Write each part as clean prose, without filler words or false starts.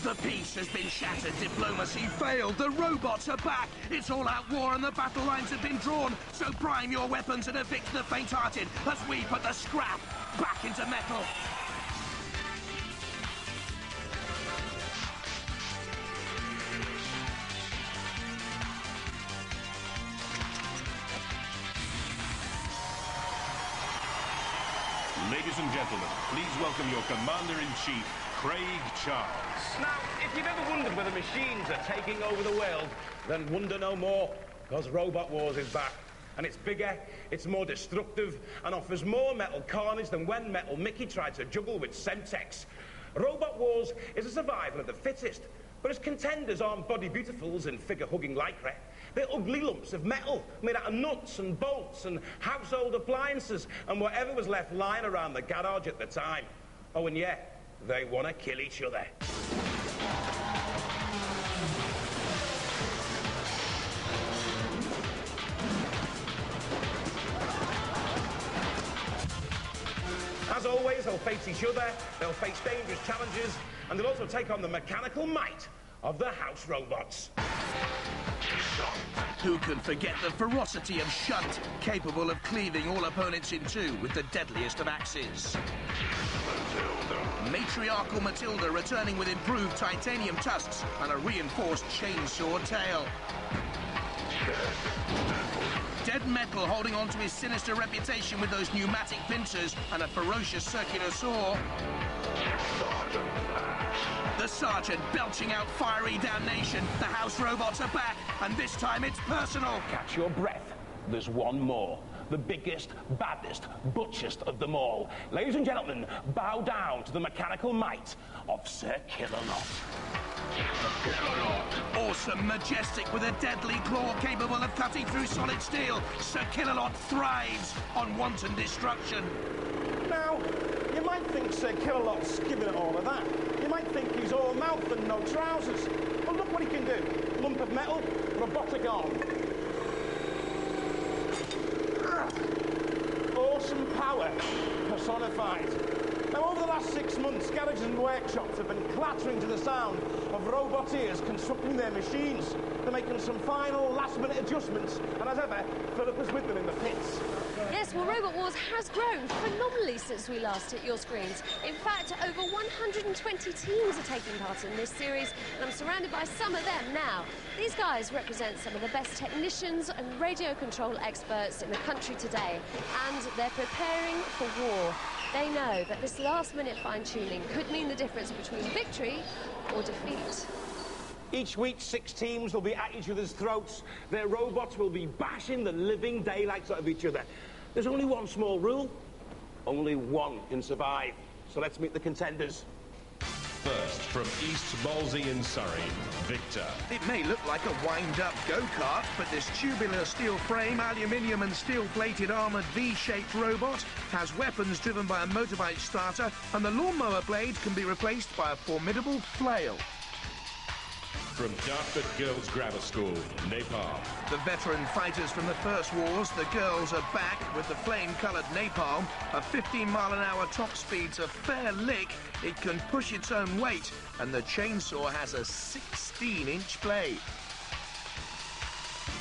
The peace has been shattered, diplomacy failed, the robots are back! It's all-out war and the battle lines have been drawn, so prime your weapons and evict the faint-hearted as we put the scrap back into metal! Ladies and gentlemen, please welcome your Commander-in-Chief, Craig Charles. Now, if you've ever wondered whether machines are taking over the world, then wonder no more, because Robot Wars is back. And it's bigger, it's more destructive, and offers more metal carnage than when Metal Mickey tried to juggle with Semtex. Robot Wars is a survival of the fittest, but its contenders aren't body beautifuls and figure-hugging lycra. They're ugly lumps of metal made out of nuts and bolts and household appliances and whatever was left lying around the garage at the time. Oh, and yeah, they want to kill each other. As always, they'll face each other, they'll face dangerous challenges, and they'll also take on the mechanical might of the house robots. Who can forget the ferocity of Shunt, capable of cleaving all opponents in two with the deadliest of axes? Matriarchal Matilda returning with improved titanium tusks and a reinforced chainsaw tail. Dead Metal holding on to his sinister reputation with those pneumatic pincers and a ferocious circular saw. The Sergeant belching out fiery damnation. The house robots are back, and this time it's personal. Catch your breath. There's one more. The biggest, baddest, butchest of them all. Ladies and gentlemen, bow down to the mechanical might of Sir Killalot. Awesome, majestic, with a deadly claw capable of cutting through solid steel, Sir Killalot thrives on wanton destruction. Now, you might think Sir Killalot's giving it all of that. You might think he's all mouth and no trousers. But look what he can do. Lump of metal, robotic arm. Awesome power personified. Now, over the last 6 months, garages and workshops have been clattering to the sound of roboteers constructing their machines. They're making some final last-minute adjustments, and as ever, Philippa's with them in the pits. Yes, well, Robot Wars has grown phenomenally since we last hit your screens. In fact, over 120 teams are taking part in this series, and I'm surrounded by some of them now. These guys represent some of the best technicians and radio control experts in the country today, and they're preparing for war. They know that this last-minute fine-tuning could mean the difference between victory or defeat. Each week, 6 teams will be at each other's throats. Their robots will be bashing the living daylights out of each other. There's only one small rule. Only one can survive. So let's meet the contenders. First, from East Molesey in Surrey, Victor. It may look like a wind-up go-kart, but this tubular steel frame, aluminium and steel-plated armoured V-shaped robot has weapons driven by a motorbike starter, and the lawnmower blade can be replaced by a formidable flail. From Dartford Girls Grammar School, Napalm. The veteran fighters from the first wars, the girls are back with the flame-coloured Napalm. A 15-mile-an-hour top speed's a fair lick. It can push its own weight, and the chainsaw has a 16-inch blade.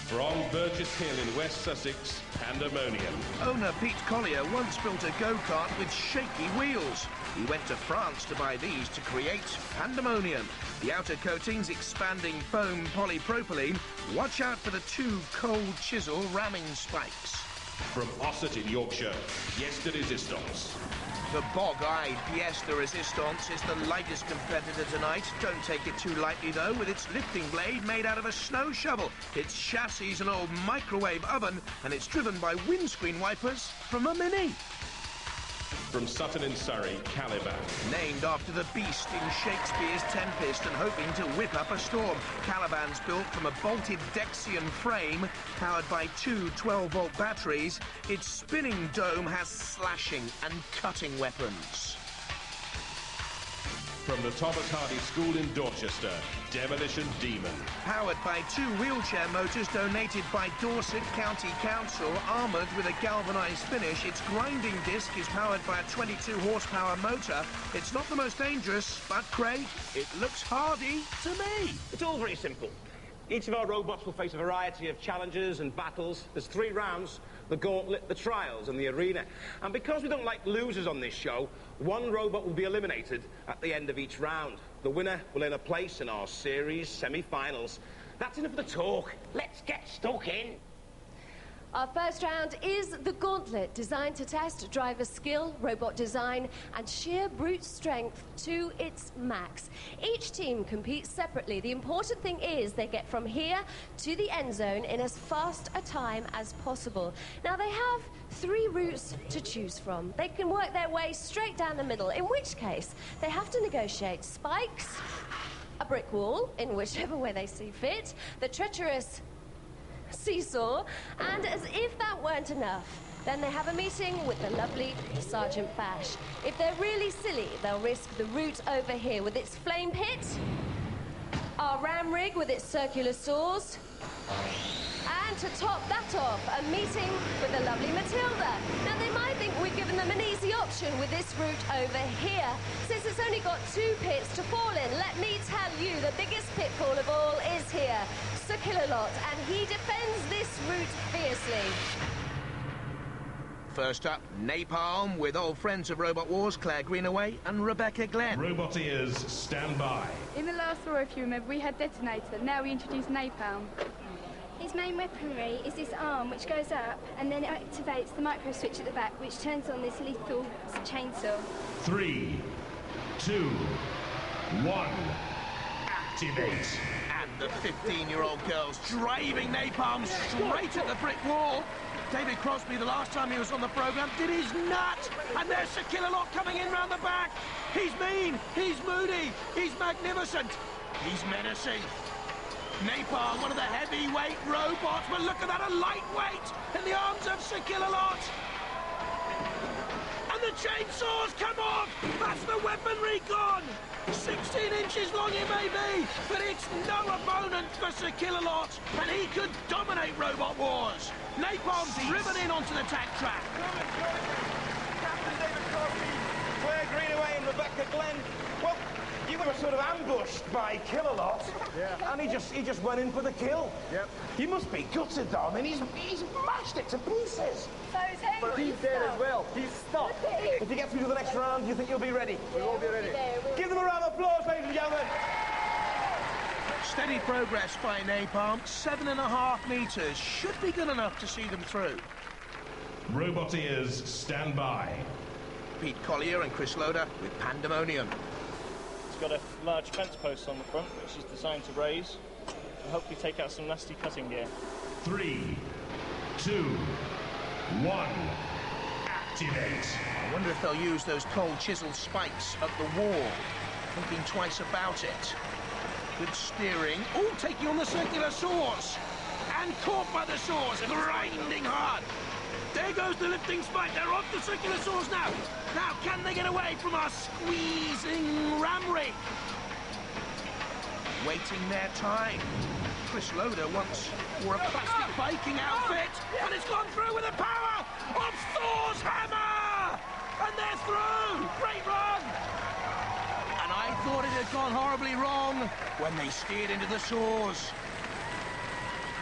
From Burgess Hill in West Sussex, Panda Monium. Owner Pete Collier once built a go-kart with shaky wheels. He went to France to buy these to create Panda Monium. The outer coating's expanding foam polypropylene. Watch out for the 2 cold chisel ramming spikes. From Ossett in Yorkshire, Pièce de Résistance. The bog-eyed Pièce de Résistance is the lightest competitor tonight. Don't take it too lightly, though, with its lifting blade made out of a snow shovel. Its chassis is an old microwave oven, and it's driven by windscreen wipers from a Mini. From Sutton in Surrey, Caliban. Named after the beast in Shakespeare's Tempest and hoping to whip up a storm, Caliban's built from a bolted Dexian frame powered by 2 12-volt batteries. Its spinning dome has slashing and cutting weapons. From the Thomas Hardy School in Dorchester, Demolition Demon. Powered by 2 wheelchair motors donated by Dorset County Council, armoured with a galvanised finish, its grinding disc is powered by a 22 horsepower motor. It's not the most dangerous, but Craig, it looks hardy to me. It's all very simple. Each of our robots will face a variety of challenges and battles. There's 3 rounds: the gauntlet, the trials and the arena. And because we don't like losers on this show, 1 robot will be eliminated at the end of each round. The winner will earn a place in our series semi-finals. That's enough of the talk. Let's get stuck in. Our first round is the gauntlet, designed to test driver skill, robot design and sheer brute strength to its max. Each team competes separately. The important thing is they get from here to the end zone in as fast a time as possible. Now, they have 3 routes to choose from. They can work their way straight down the middle, in which case they have to negotiate spikes, a brick wall, in whichever way they see fit, the treacherous seesaw, and as if that weren't enough, then they have a meeting with the lovely Sergeant Bash. If they're really silly, they'll risk the route over here with its flame pit, our ram rig with its circular saws, and to top that off, a meeting with the lovely Matilda. Now, they might think we've given them an easy option with this route over here. Since it's only got 2 pits to fall in, let me tell you the biggest pitfall of all is here. Sir Killalot, and he defends this route fiercely. First up, Napalm, with old friends of Robot Wars, Claire Greenaway and Rebecca Glenn. Roboteers, stand by. In the last war, if you remember, we had Detonator. Now we introduce Napalm. His main weaponry is this arm, which goes up, and then it activates the micro switch at the back, which turns on this lethal chainsaw. 3, 2, 1, activate. And the 15-year-old girls driving Napalm straight at the brick wall. David Crosby, the last time he was on the programme, did his nut. And there's Sir Killalot coming in round the back. He's mean, he's moody, he's magnificent, he's menacing. Napalm, one of the heavyweight robots, but look at that, a lightweight in the arms of Sir Killalot. And the chainsaws come off. That's the weaponry gone. 16 inches long it may be, but it's no opponent for Sir Killalot, and he could dominate Robot Wars. Napalm driven in onto the tag track. Captain David Crosby, Claire Greenaway and Rebecca Glenn. Well, you were sort of ambushed by Killalot, and he just went in for the kill. Yep. You must be gutted, though. I mean, he's mashed it to pieces. So he's angry. But he's dead as well. He's stopped. If you get through to the next round, do you think you'll be ready? We will be ready. Give them a round of applause, ladies and gentlemen. Steady progress by Napalm, 7.5 metres. Should be good enough to see them through. Roboteers, stand by. Pete Collier and Chris Loader with Panda Monium. It's got a large fence post on the front, which is designed to raise and hopefully take out some nasty cutting gear. 3, 2, 1, activate. I wonder if they'll use those cold chisel spikes up the wall. Thinking twice about it. Good steering. Oh, taking on the circular saws. And caught by the saws, grinding hard. There goes the lifting spike. They're off the circular saws now. Now, can they get away from our squeezing ram rig? Waiting their time. Chris Loader once wore a plastic biking outfit, and it's gone through with the power of Thor's hammer! And they're through! Great run! And I thought it had gone horribly wrong when they steered into the saws.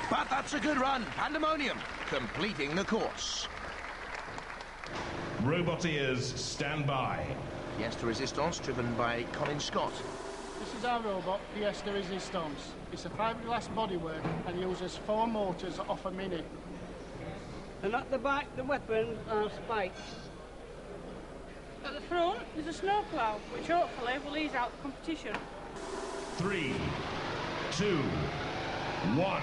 But that's a good run. Panda Monium completing the course. Roboteers, stand by. Yes, the Resistance, driven by Colin Scott. This is our robot, Pièce de Resistance. It's a fiberglass bodywork and uses 4 motors off a Mini. And at the back, the weapons are spikes. At the front, there's a snowplow, which hopefully will ease out the competition. 3, 2, 1,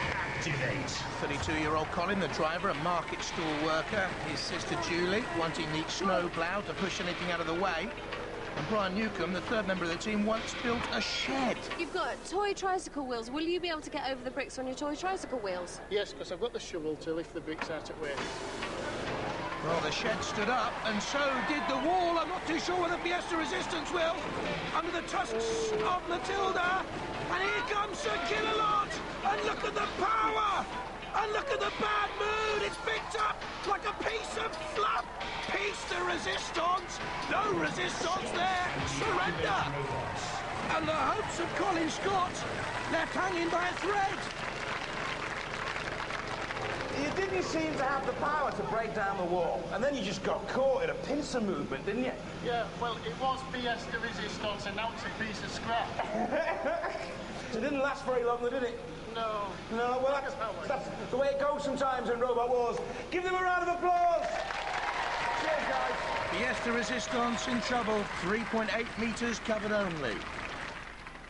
activate. 32-year-old Colin, the driver, a market stall worker. His sister Julie, wanting the snowplow to push anything out of the way. And Brian Newcombe, the third member of the team, once built a shed. You've got toy tricycle wheels. Will you be able to get over the bricks on your toy tricycle wheels? Yes, because I've got the shovel to lift the bricks out of the way. Well, the shed stood up, and so did the wall. I'm not too sure whether Fiesta Resistance will. Under the tusks of Matilda. And here comes Sir Killalot. And look at the power. And look at the bad mood. It's picked up like a piece of fluff. Piece de resistance. No resistance there. Surrender. And the hopes of Colin Scott left hanging by a thread. You didn't seem to have the power to break down the wall, and then you just got caught in a pincer movement, didn't you? Yeah, well, it was pièce de resistance, and now it's a piece of scrap. It didn't last very long, did it? No. No, well, that's the way it goes sometimes in Robot Wars. Give them a round of applause. Cheers, guys. Fiesta Resistance in trouble. 3.8 metres covered only.